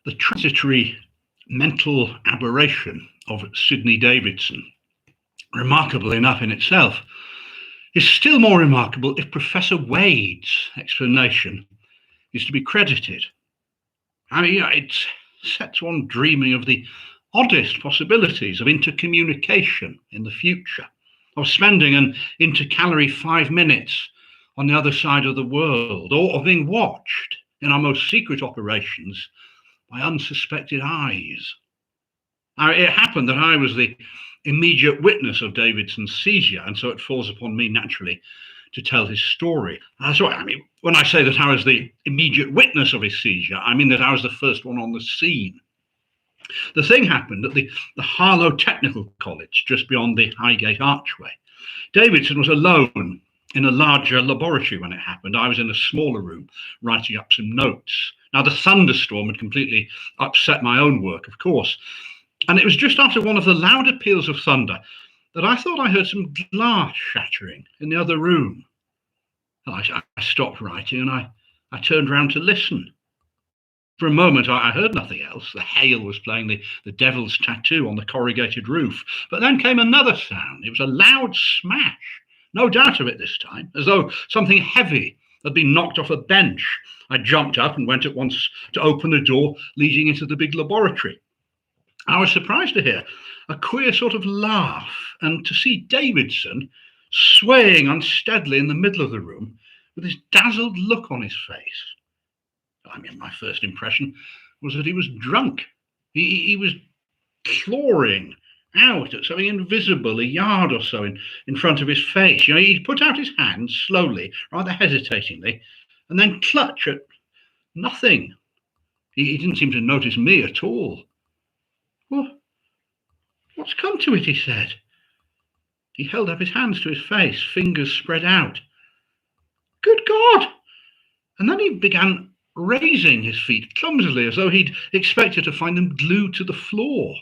The transitory mental aberration of Sidney Davidson, remarkable enough in itself, is still more remarkable if Professor Wade's explanation is to be credited. I mean, it sets one dreaming of the oddest possibilities of intercommunication in the future, of spending an intercalary 5 minutes on the other side of the world, or of being watched in our most secret operations by unsuspected eyes. Now, it happened that I was the immediate witness of Davidson's seizure, and so it falls upon me naturally to tell his story. So, I mean, when I say that I was the immediate witness of his seizure, I mean that I was the first one on the scene. The thing happened at the Harlow Technical College, just beyond the Highgate Archway. Davidson was alone in a larger laboratory when it happened. I was in a smaller room writing up some notes. Now, the thunderstorm had completely upset my own work, of course, and it was just after one of the louder peals of thunder that I thought I heard some glass shattering in the other room. I stopped writing and I turned round to listen. For a moment, I heard nothing else. The hail was playing the devil's tattoo on the corrugated roof. But then came another sound. It was a loud smash. No doubt of it this time, as though something heavy had been knocked off a bench. I jumped up and went at once to open the door leading into the big laboratory. I was surprised to hear a queer sort of laugh and to see Davidson swaying unsteadily in the middle of the room with this dazzled look on his face. I mean, my first impression was that he was drunk. He was clawing out at something invisible a yard or so in front of his face. You know, he put out his hand slowly, rather hesitatingly, and then clutch at nothing. He didn't seem to notice me at all. Well, what's come to it, he said. He held up his hands to his face, fingers spread out. Good God! And then he began raising his feet clumsily, as though he'd expected to find them glued to the floor.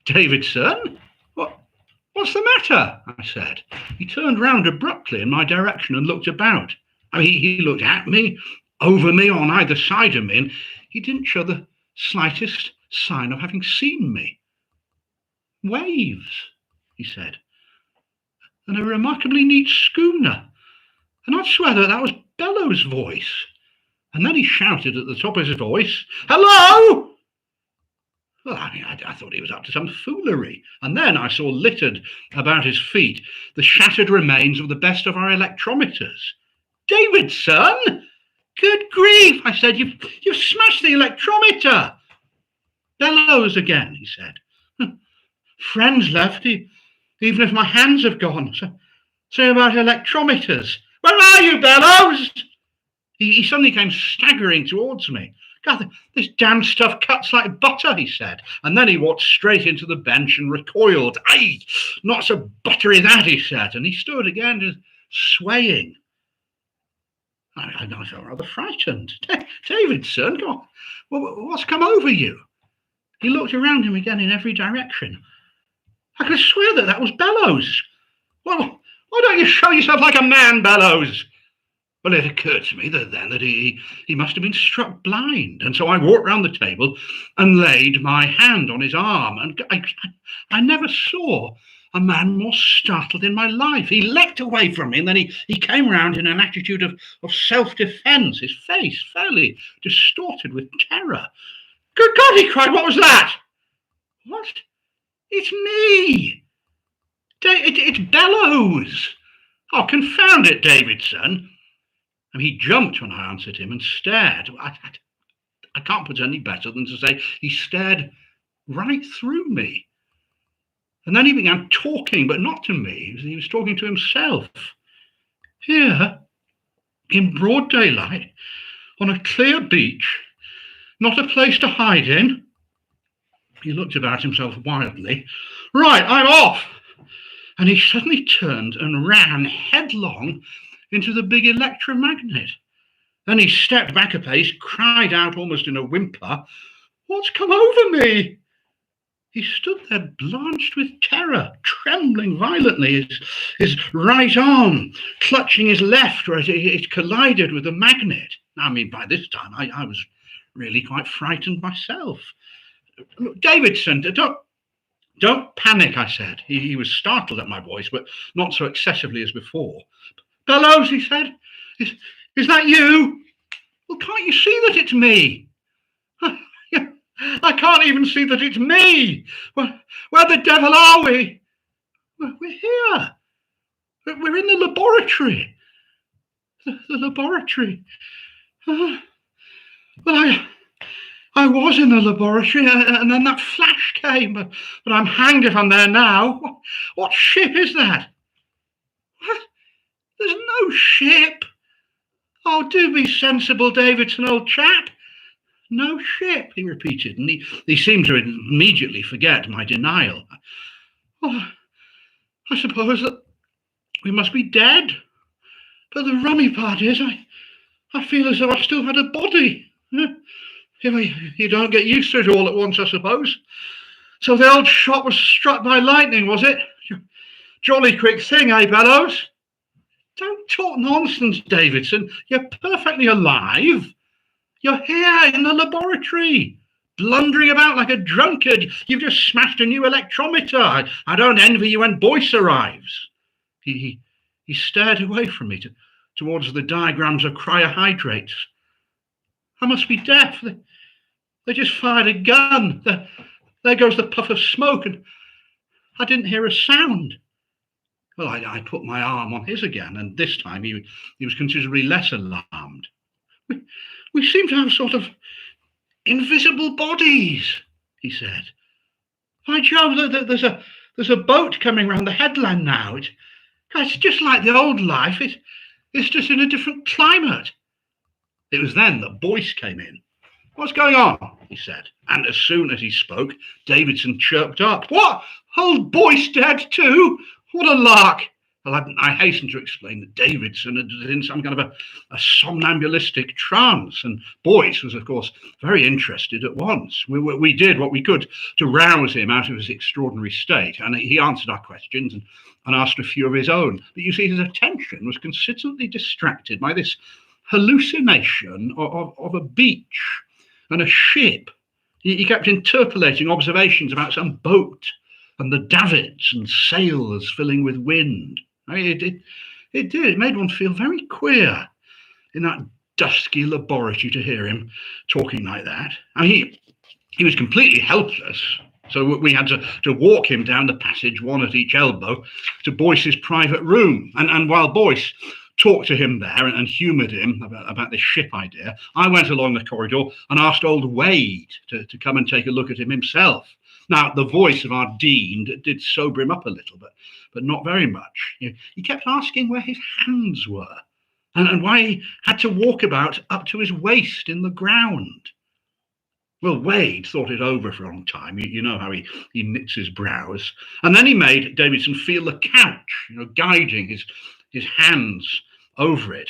Davidson? What's the matter? I said. He turned round abruptly in my direction and looked about. I mean, he looked at me, over me, on either side of me, and he didn't show the slightest sign of having seen me. Waves, he said, and a remarkably neat schooner. And I'd swear that was Bellow's voice. And then he shouted at the top of his voice, "Hello!" Well, I mean, I thought he was up to some foolery. And then I saw littered about his feet the shattered remains of the best of our electrometers. Davidson! Good grief, I said, you've smashed the electrometer. Bellows again, he said. Friends left, even if my hands have gone. Say about electrometers. Where are you, Bellows? He suddenly came staggering towards me. God, this damn stuff cuts like butter, he said. And then he walked straight into the bench and recoiled. Aye, not so buttery that, he said. And he stood again, just swaying. I felt rather frightened. Davidson, come on. What's come over you? He looked around him again in every direction. I could swear that was Bellows. Well, why don't you show yourself like a man, Bellows? Well, it occurred to me then that he must have been struck blind, and so I walked round the table and laid my hand on his arm, and I never saw a man more startled in my life. He leapt away from me, and then he came round in an attitude of self-defence, his face fairly distorted with terror. Good God, he cried, what was that? What? It's me. It's Bellows. Oh, confound it, Davidson. And he jumped when I answered him and stared. I can't put it any better than to say he stared right through me. And then he began talking, but not to me. He was talking to himself. Here, in broad daylight, on a clear beach, not a place to hide in. He looked about himself wildly. Right, I'm off. And he suddenly turned and ran headlong into the big electromagnet. Then he stepped back a pace, cried out almost in a whimper, "What's come over me?" He stood there blanched with terror, trembling violently, his right arm clutching his left where it collided with the magnet. I mean, by this time, I was really quite frightened myself. Look, Davidson, don't panic, I said. He was startled at my voice, but not so excessively as before. Bellows, he said, is that you? Well, can't you see that it's me? I can't even see that it's me. Where the devil are we? We're here. We're in the laboratory. The laboratory. Well, I was in the laboratory, and then that flash came, but I'm hanged if I'm there now. What ship is that? What? There's no ship. Oh, do be sensible, Davidson, old chap. No ship, he repeated, and he seemed to immediately forget my denial. Oh, I suppose that we must be dead. But the rummy part is, I feel as though I still had a body. You don't get used to it all at once, I suppose. So the old shot was struck by lightning, was it? Jolly quick thing, eh, Bellows? Don't talk nonsense, Davidson. You're perfectly alive. You're here in the laboratory, blundering about like a drunkard. You've just smashed a new electrometer. I don't envy you when Boyce arrives. He stared away from me towards the diagrams of cryohydrates. I must be deaf. They just fired a gun. There goes the puff of smoke, and I didn't hear a sound. Well, I put my arm on his again, and this time he was considerably less alarmed. We seem to have sort of invisible bodies, he said. By Jove, there's a boat coming round the headland now. It's just like the old life. It's just in a different climate. It was then that Boyce came in. What's going on? He said. And as soon as he spoke, Davidson chirped up. What? Old Boyce dead too? What a lark. Well, I hastened to explain that Davidson had been in some kind of a somnambulistic trance, and Boyce was, of course, very interested at once. We did what we could to rouse him out of his extraordinary state, and he answered our questions and asked a few of his own. But you see, his attention was considerably distracted by this hallucination of a beach and a ship. He kept interpolating observations about some boat and the davits and sails filling with wind. I mean, it did. It made one feel very queer in that dusky laboratory to hear him talking like that. I mean, he was completely helpless. So we had to walk him down the passage, one at each elbow, to Boyce's private room. And while Boyce talked to him there and humoured him about this ship idea, I went along the corridor and asked old Wade to come and take a look at him himself. Now, the voice of our dean did sober him up a little, but not very much. He kept asking where his hands were and why he had to walk about up to his waist in the ground. Well, Wade thought it over for a long time. You know how he knits his brows. And then he made Davidson feel the couch, guiding his hands over it.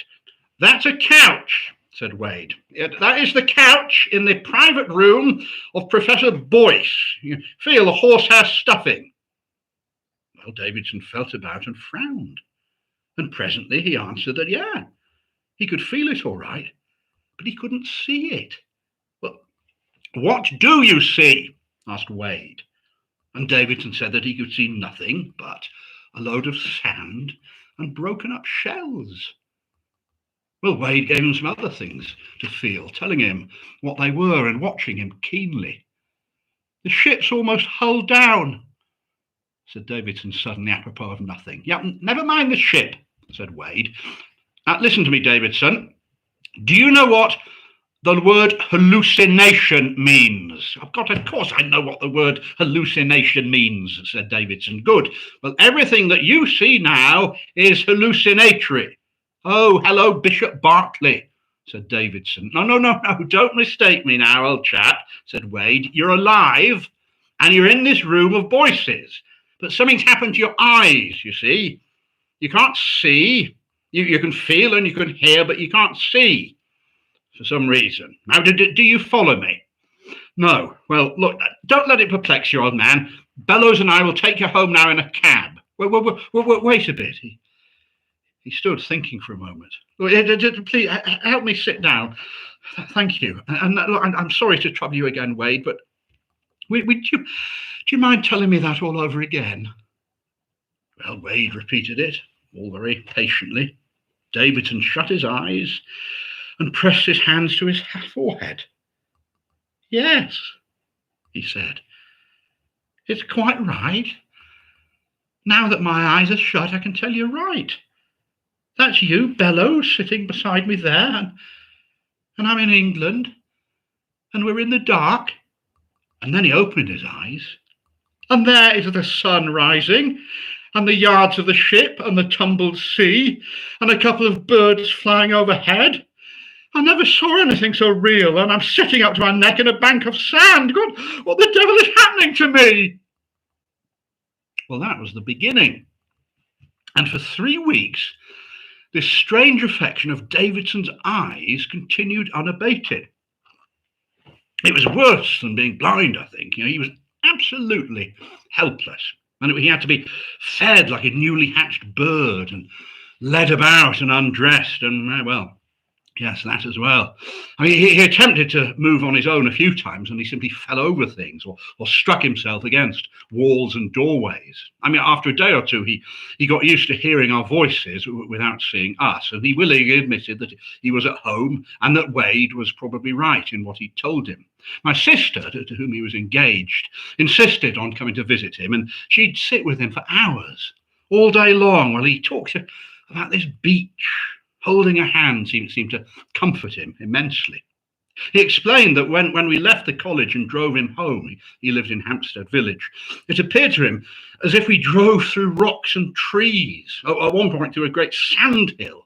That's a couch, said Wade. That is the couch in the private room of Professor Boyce. You feel the horsehair stuffing. Well, Davidson felt about and frowned. And presently he answered that, yeah, he could feel it all right, but he couldn't see it. Well, what do you see? Asked Wade. And Davidson said that he could see nothing but a load of sand and broken up shells. Well, Wade gave him some other things to feel, telling him what they were and watching him keenly. The ship's almost hull down, said Davidson suddenly, apropos of nothing. Yeah, never mind the ship, said Wade. Listen to me, Davidson. Do you know what the word hallucination means? Of course I know what the word hallucination means, said Davidson. Good. Well, everything that you see now is hallucinatory. Oh, hello, Bishop Berkeley, said Davidson. No, don't mistake me now, old chap, said Wade. You're alive, and you're in this room of Boyce's. But something's happened to your eyes, you see. You can't see. You can feel and you can hear, but you can't see for some reason. Now, do you follow me? No. Well, look, don't let it perplex you, old man. Bellows and I will take you home now in a cab. Wait a bit. He stood thinking for a moment. Please, help me sit down. Thank you. And look, I'm sorry to trouble you again, Wade, but do you mind telling me that all over again? Well, Wade repeated it, all very patiently. Davidson shut his eyes and pressed his hands to his forehead. Yes, he said. It's quite right. Now that my eyes are shut, I can tell you right. That's you, Bellows, sitting beside me there, and I'm in England, and we're in the dark. And then he opened his eyes, and there is the sun rising, and the yards of the ship, and the tumbled sea, and a couple of birds flying overhead. I never saw anything so real, and I'm sitting up to my neck in a bank of sand. God, what the devil is happening to me? Well, that was the beginning. And for 3 weeks, this strange affection of Davidsons eyes continued unabated. It was worse than being blind, I think. He was absolutely helpless. And he had to be fed like a newly hatched bird and led about and undressed. And, well, yes, that as well. I mean, he attempted to move on his own a few times, and he simply fell over things or struck himself against walls and doorways. I mean, after a day or two, he got used to hearing our voices without seeing us, and he willingly admitted that he was at home and that Wade was probably right in what he told him. My sister, to whom he was engaged, insisted on coming to visit him, and she'd sit with him for hours, all day long, while he talked about this beach. Holding a hand seemed to comfort him immensely. He explained that when we left the college and drove him home, he lived in Hampstead Village, it appeared to him as if we drove through rocks and trees, at one point through a great sand hill.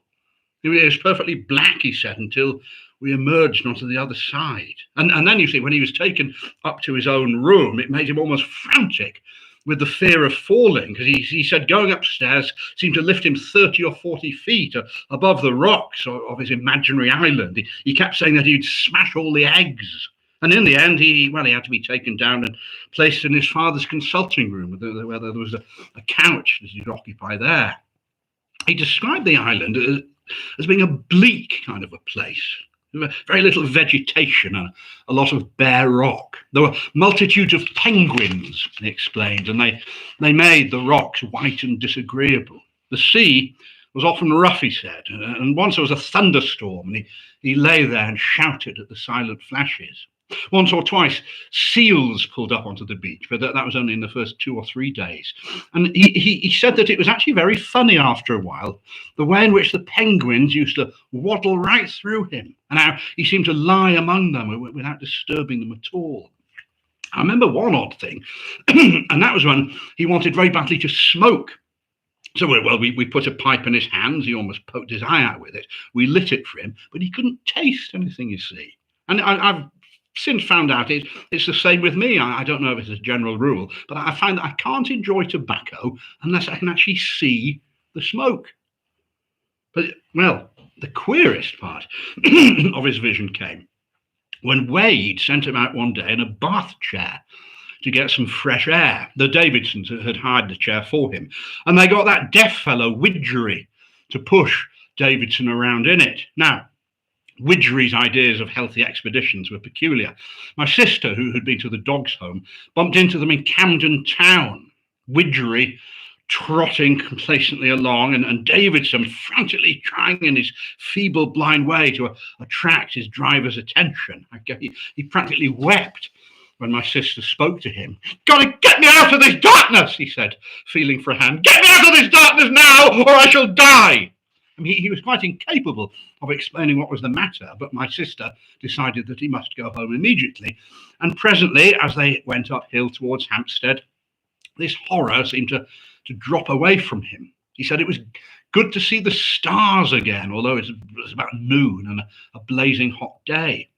It was perfectly black, he said, until we emerged onto the other side. And then, you see, when he was taken up to his own room, it made him almost frantic with the fear of falling, because he said going upstairs seemed to lift him 30 or 40 feet above the rocks of his imaginary island. He kept saying that he'd smash all the eggs. And in the end, he had to be taken down and placed in his father's consulting room, where there was a couch that he'd occupy there. He described the island as being a bleak kind of a place. Very little vegetation and a lot of bare rock. There were multitudes of penguins, he explained, and they made the rocks white and disagreeable. The sea was often rough, he said, and once there was a thunderstorm, and he lay there and shouted at the silent flashes. Once or twice, seals pulled up onto the beach, but that was only in the first 2 or 3 days. And he said that it was actually very funny after a while, the way in which the penguins used to waddle right through him, and how he seemed to lie among them without disturbing them at all. I remember one odd thing, and that was when he wanted very badly to smoke. So, we put a pipe in his hands. He almost poked his eye out with it. We lit it for him, but he couldn't taste anything, you see. And I've since found out it's the same with me. I don't know if it's a general rule, but I find that I can't enjoy tobacco unless I can actually see the smoke. But, well, the queerest part of his vision came when Wade sent him out one day in a bath chair to get some fresh air. The Davidsons had hired the chair for him, and they got that deaf fellow Widgery to push Davidson around in it. Now, Widgery's ideas of healthy expeditions were peculiar. My sister, who had been to the dogs' home, bumped into them in Camden Town. Widgery trotting complacently along, and Davidson frantically trying in his feeble, blind way to attract his driver's attention. He practically wept when my sister spoke to him. "Gotta get me out of this darkness," he said, feeling for a hand. "Get me out of this darkness now, or I shall die." I mean, he was quite incapable of explaining what was the matter, but my sister decided that he must go home immediately. And presently, as they went uphill towards Hampstead, this horror seemed to drop away from him. He said it was good to see the stars again, although it was about noon and a blazing hot day.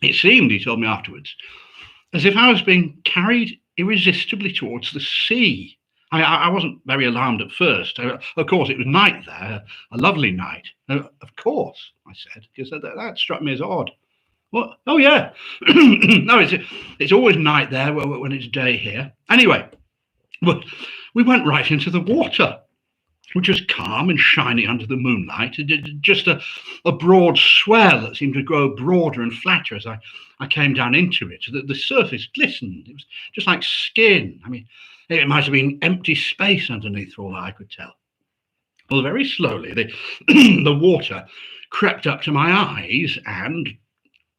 It seemed, he told me afterwards, as if I was being carried irresistibly towards the sea. I wasn't very alarmed at first. Of course, it was night there, a lovely night. Of course, I said, because that struck me as odd. What? Oh, yeah. No, it's always night there when it's day here. Anyway, well, we went right into the water. which was calm and shiny under the moonlight. Just a broad swell that seemed to grow broader and flatter as I came down into it. The surface glistened. It was just like skin. I mean, it might have been empty space underneath for all I could tell. Well, very slowly, the water crept up to my eyes, and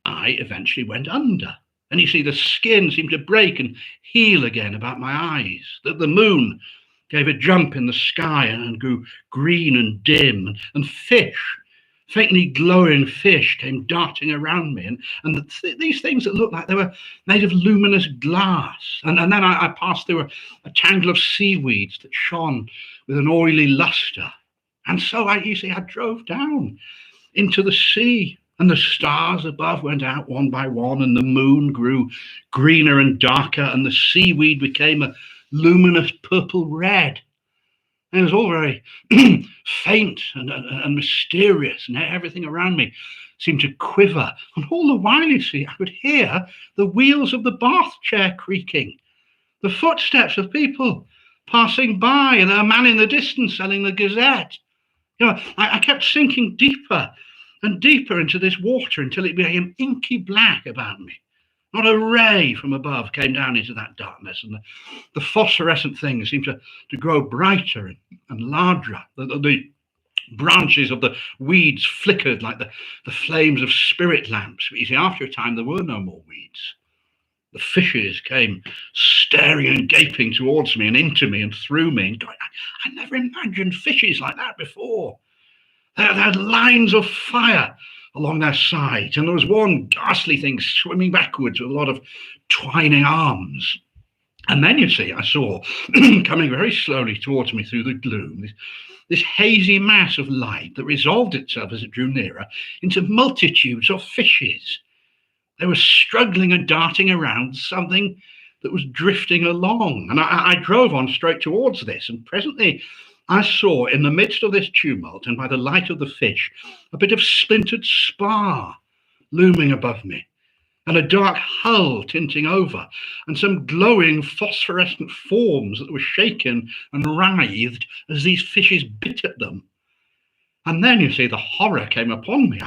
I eventually went under. And you see, the skin seemed to break and heal again about my eyes. The moon gave a jump in the sky and grew green and dim, and fish, faintly glowing fish, came darting around me, and these things that looked like they were made of luminous glass. And then I passed through a tangle of seaweeds that shone with an oily luster. And so I drove down into the sea, and the stars above went out one by one, and the moon grew greener and darker, and the seaweed became a luminous purple red. And it was all very faint and mysterious, and everything around me seemed to quiver. And all the while, you see, I could hear the wheels of the bath chair creaking, the footsteps of people passing by, and a man in the distance selling the Gazette. I kept sinking deeper and deeper into this water until it became inky black about me. Not a ray from above came down into that darkness, and the phosphorescent things seemed to grow brighter and larger. The branches of the weeds flickered like the flames of spirit lamps. But you see, after a time, there were no more weeds. The fishes came staring and gaping towards me and into me and through me. And I never imagined fishes like that before. They had lines of fire along their sides, and there was one ghastly thing swimming backwards with a lot of twining arms. And then, you see, I saw, coming very slowly towards me through the gloom, this hazy mass of light that resolved itself as it drew nearer into multitudes of fishes. They were struggling and darting around something that was drifting along. And I drove on straight towards this, and presently I saw in the midst of this tumult, and by the light of the fish, a bit of splintered spar looming above me, and a dark hull tinting over, and some glowing phosphorescent forms that were shaken and writhed as these fishes bit at them. And then, you see, the horror came upon me.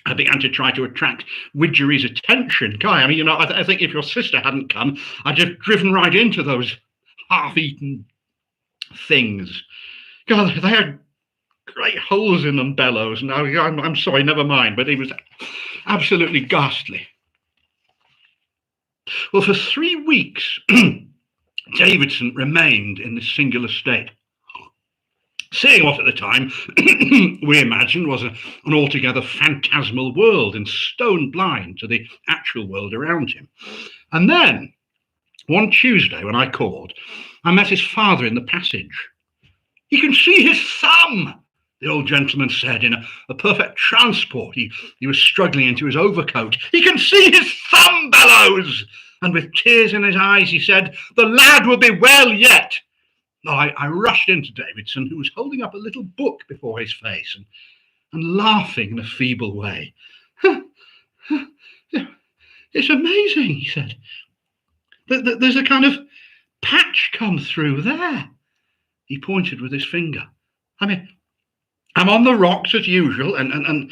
I began to try to attract Widgery's attention. Guy, I mean, I think if your sister hadn't come, I'd just driven right into those half-eaten things. God, they had great holes in them, bellows. Now, I'm sorry, never mind, but it was absolutely ghastly. Well, for 3 weeks, Davidson remained in this singular state, seeing what at the time we imagined was an altogether phantasmal world and stone blind to the actual world around him. And then, one Tuesday when I called, I met his father in the passage. "He can see his thumb," the old gentleman said in a perfect transport. He was struggling into his overcoat. "He can see his thumb, Bellows!" And with tears in his eyes, he said, "The lad will be well yet." I rushed into Davidson, who was holding up a little book before his face and laughing in a feeble way. "It's amazing," he said. "There's a kind of patch come through there." He pointed with his finger. "I mean, I'm on the rocks as usual, and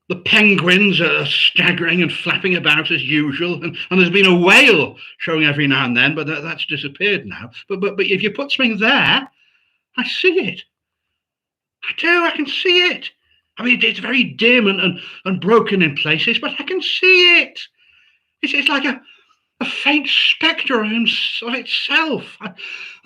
the penguins are staggering and flapping about as usual, and there's been a whale showing every now and then, but that's disappeared now. But if you put something there, I see it. I do, I can see it. I mean, it's very dim and broken in places, but I can see it. It's like a faint spectre of itself.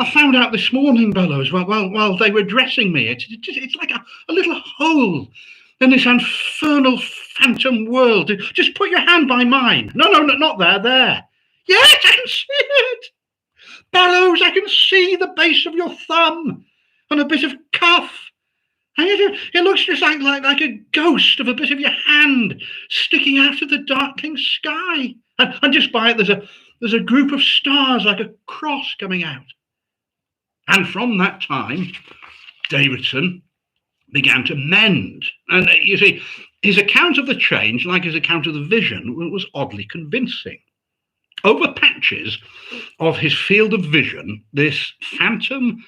I found out this morning, Bellows, while they were dressing me. It's like a little hole in this infernal phantom world. Just put your hand by mine. No, not there. Yes, I can see it. Bellows, I can see the base of your thumb and a bit of cuff. And it looks just like a ghost of a bit of your hand sticking out of the darkling sky. And just by it, there's a group of stars like a cross coming out." And from that time, Davidson began to mend. And you see, his account of the change, like his account of the vision, was oddly convincing. Over patches of his field of vision, this phantom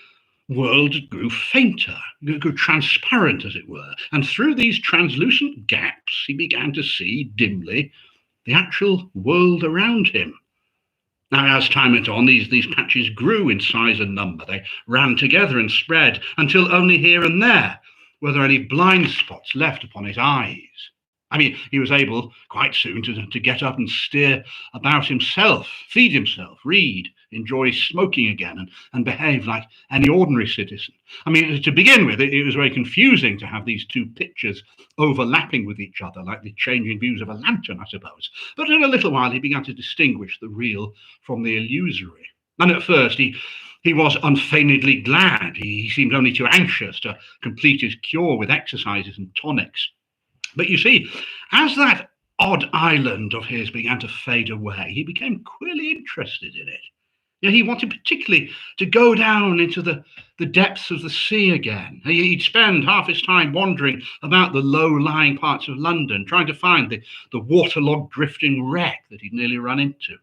world grew fainter, grew transparent, as it were. And through these translucent gaps, he began to see dimly the actual world around him. Now, as time went on, these patches grew in size and number. They ran together and spread until only here and there were there any blind spots left upon his eyes. I mean, he was able quite soon to get up and steer about himself, feed himself, read, enjoy smoking again, and behave like any ordinary citizen. I mean, to begin with, it was very confusing to have these two pictures overlapping with each other, like the changing views of a lantern, I suppose. But in a little while, he began to distinguish the real from the illusory. And at first, he was unfeignedly glad. He seemed only too anxious to complete his cure with exercises and tonics. But you see, as that odd island of his began to fade away, he became queerly interested in it. You know, he wanted particularly to go down into the depths of the sea again. He'd spend half his time wandering about the low-lying parts of London, trying to find the waterlogged drifting wreck that he'd nearly run into.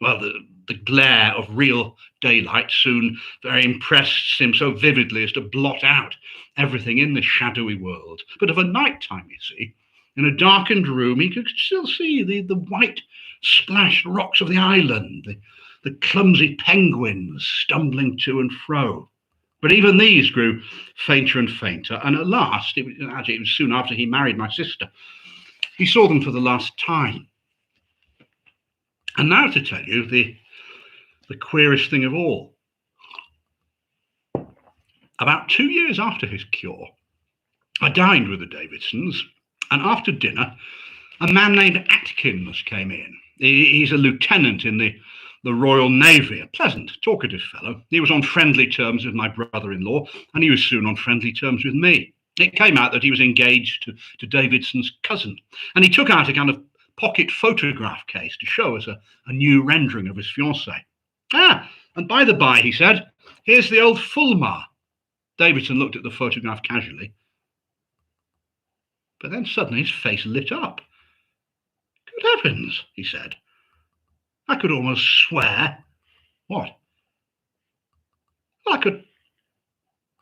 Well, the glare of real daylight soon very impressed him so vividly as to blot out everything in this shadowy world. But of a night time, you see, in a darkened room, he could still see the white splashed rocks of the island, the clumsy penguins stumbling to and fro. But even these grew fainter and fainter, and at last, it was soon after he married my sister, he saw them for the last time. And now to tell you the queerest thing of all. About 2 years after his cure, I dined with the Davidsons, and after dinner, a man named Atkins came in. He's a lieutenant in the Royal Navy, a pleasant, talkative fellow. He was on friendly terms with my brother-in-law, and he was soon on friendly terms with me. It came out that he was engaged to Davidson's cousin, and he took out a kind of pocket photograph case to show us a new rendering of his fiancée. And by the by, he said, here's the old Fulmar. Davidson looked at the photograph casually, but then suddenly his face lit up. Good heavens, he said. I could almost swear. What? Well,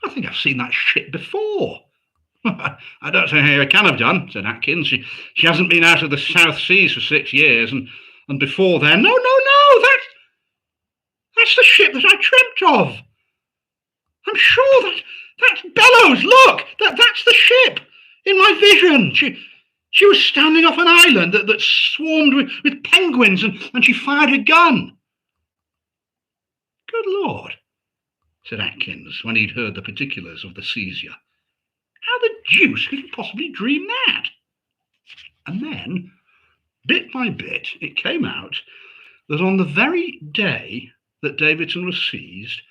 I think I've seen that ship before. I don't see how I can have done, said Atkins. She hasn't been out of the South Seas for 6 years, and before then, no, that's the ship that I dreamt of. I'm sure that's Bellows. Look, that's the ship in my vision. She was standing off an island that swarmed with penguins, and she fired a gun. Good Lord, said Atkins, when he'd heard the particulars of the seizure. How the deuce could you possibly dream that? And then, bit by bit, it came out that on the very day that Davidson was seized,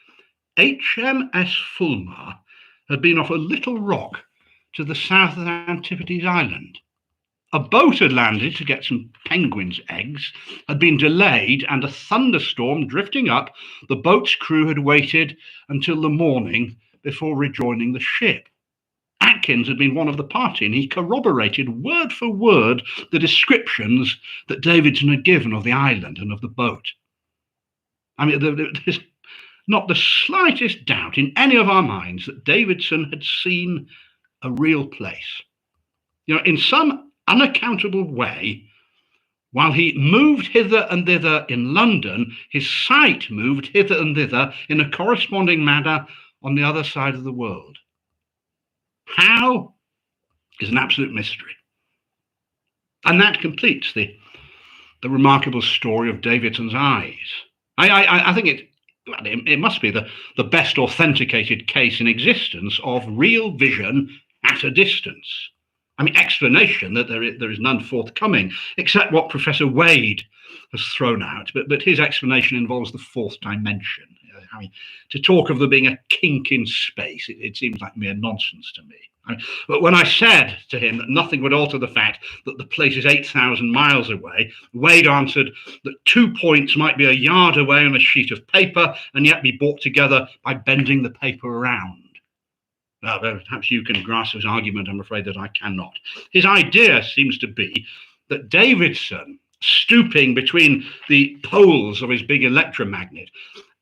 HMS Fulmar had been off a little rock to the south of Antipodes Island. A boat had landed to get some penguins' eggs, had been delayed, and a thunderstorm drifting up, the boat's crew had waited until the morning before rejoining the ship. Atkins had been one of the party, and he corroborated word for word the descriptions that Davidson had given of the island and of the boat. I mean, there's not the slightest doubt in any of our minds that Davidson had seen a real place. You know, in some unaccountable way, while he moved hither and thither in London, his sight moved hither and thither in a corresponding manner on the other side of the world. How is an absolute mystery. And that completes the remarkable story of Davidsons Eyes. I think it must be the best authenticated case in existence of real vision at a distance. I mean, explanation that there is none forthcoming, except what Professor Wade has thrown out. But his explanation involves the fourth dimension. I mean, to talk of there being a kink in space, it seems like mere nonsense to me. But when I said to him that nothing would alter the fact that the place is 8,000 miles away, Wade answered that 2 points might be a yard away on a sheet of paper and yet be brought together by bending the paper around. Well, perhaps you can grasp his argument. I'm afraid that I cannot. His idea seems to be that Davidson, stooping between the poles of his big electromagnet,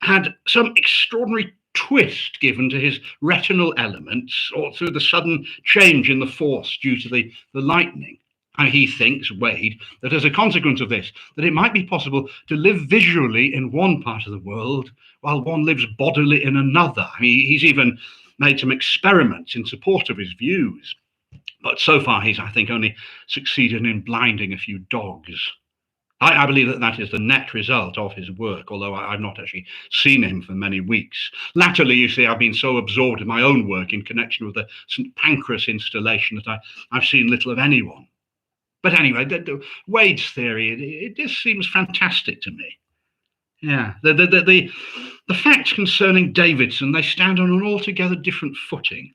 had some extraordinary twist given to his retinal elements or through the sudden change in the force due to the lightning. And he thinks, Wade, that as a consequence of this, that it might be possible to live visually in one part of the world while one lives bodily in another. I mean, he's even made some experiments in support of his views. But so far, he's, I think, only succeeded in blinding a few dogs. I believe that that is the net result of his work, although I've not actually seen him for many weeks. Latterly, you see, I've been so absorbed in my own work in connection with the St. Pancras installation that I've seen little of anyone. But anyway, Wade's theory, it just seems fantastic to me. Yeah, the facts concerning Davidson, they stand on an altogether different footing.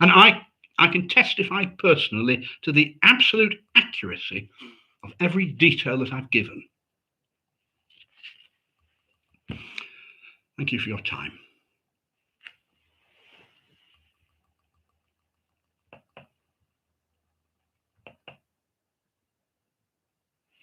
And I can testify personally to the absolute accuracy of every detail that I've given. Thank you for your time.